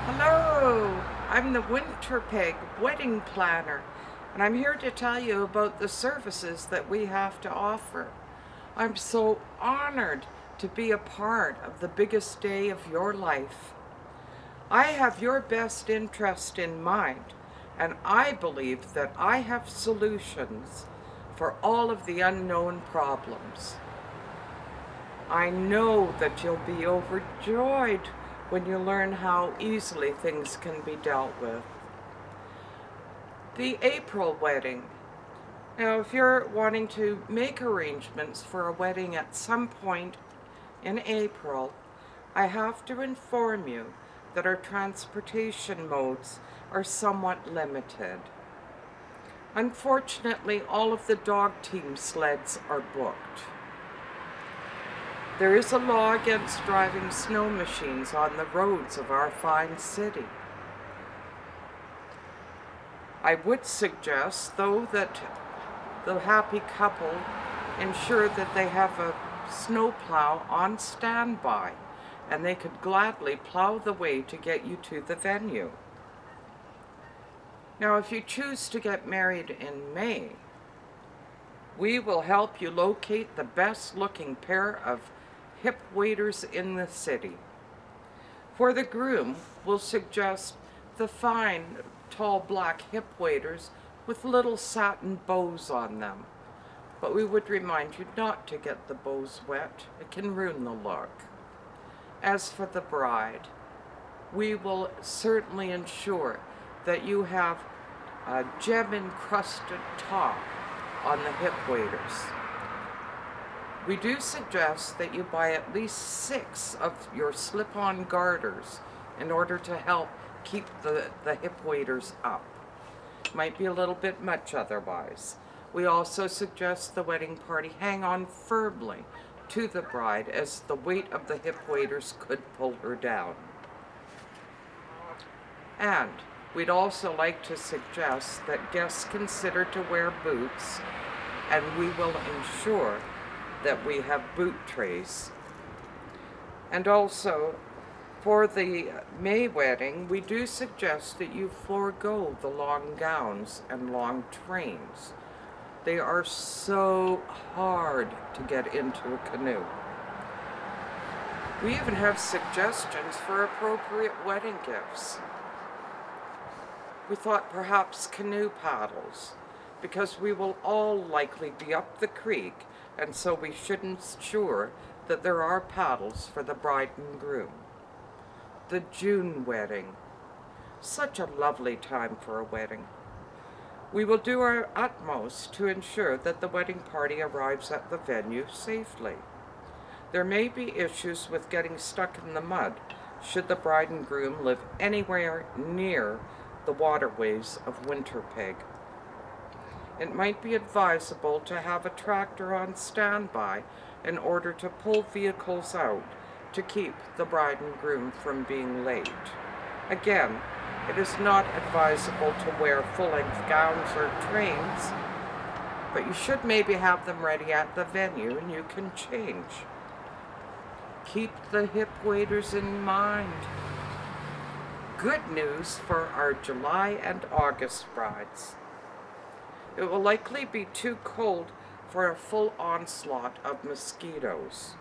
Hello, I'm the Winterpeg wedding planner, and I'm here to tell you about the services that we have to offer. I'm so honored to be a part of the biggest day of your life. I have your best interest in mind, and I believe that I have solutions for all of the unknown problems. I know that you'll be overjoyed when you learn how easily things can be dealt with. The April wedding. Now, if you're wanting to make arrangements for a wedding at some point in April, I have to inform you that our transportation modes are somewhat limited. Unfortunately, all of the dog team sleds are booked. There is a law against driving snow machines on the roads of our fine city. I would suggest, though, that the happy couple ensure that they have a snowplow on standby, and they could gladly plow the way to get you to the venue. Now, if you choose to get married in May, we will help you locate the best-looking pair of hip waders in the city. For the groom, we'll suggest the fine, tall black hip waders with little satin bows on them. But we would remind you not to get the bows wet. It can ruin the look. As for the bride, we will certainly ensure that you have a gem-encrusted top on the hip waders. We do suggest that you buy at least 6 of your slip-on garters in order to help keep the hip waders up. Might be a little bit much otherwise. We also suggest the wedding party hang on firmly to the bride, as the weight of the hip waders could pull her down. And we'd also like to suggest that guests consider to wear boots, and we will ensure that we have boot trays. And also, for the May wedding, we do suggest that you forego the long gowns and long trains. They are so hard to get into a canoe. We even have suggestions for appropriate wedding gifts. We thought perhaps canoe paddles, because we will all likely be up the creek, and so we should ensure that there are paddles for the bride and groom. The June wedding. Such a lovely time for a wedding. We will do our utmost to ensure that the wedding party arrives at the venue safely. There may be issues with getting stuck in the mud should the bride and groom live anywhere near the waterways of Winterpeg. It might be advisable to have a tractor on standby in order to pull vehicles out to keep the bride and groom from being late. Again, it is not advisable to wear full-length gowns or trains, but you should maybe have them ready at the venue and you can change. Keep the hip waders in mind. Good news for our July and August brides. It will likely be too cold for a full onslaught of mosquitoes.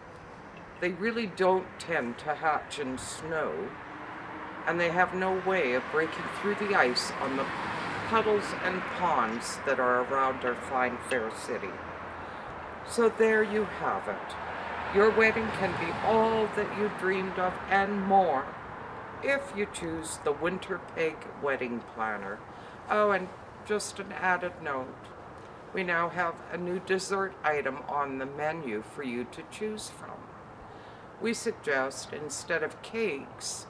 They really don't tend to hatch in snow, and they have no way of breaking through the ice on the puddles and ponds that are around our fine fair city. So there you have it. Your wedding can be all that you dreamed of and more if you choose the Winterpeg wedding planner. Oh, and just an added note, we now have a new dessert item on the menu for you to choose from. We suggest, instead of cakes,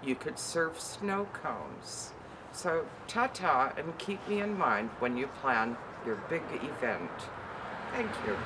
you could serve snow cones. So ta-ta, and keep me in mind when you plan your big event. Thank you.